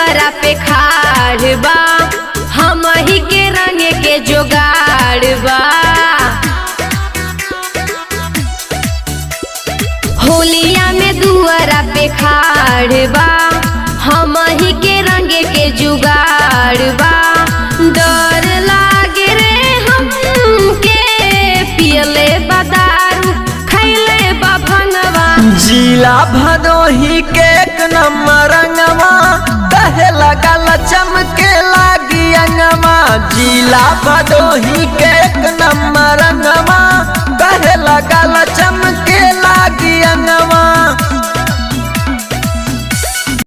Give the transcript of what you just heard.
दुआरा पे खाड़ बा, हम ही के रंग के जोगाड़ बा। होलिया में दुआरा पे खाड़ बा, हम ही के रंग के जुगाड़ बा। डर लागे रे हमके पियले बदारू खैले बा भंगवा। जिला भदोही के एक नंबर रंगवा कहे लगा चमके लागी अंगवा। जिला भदोही के एक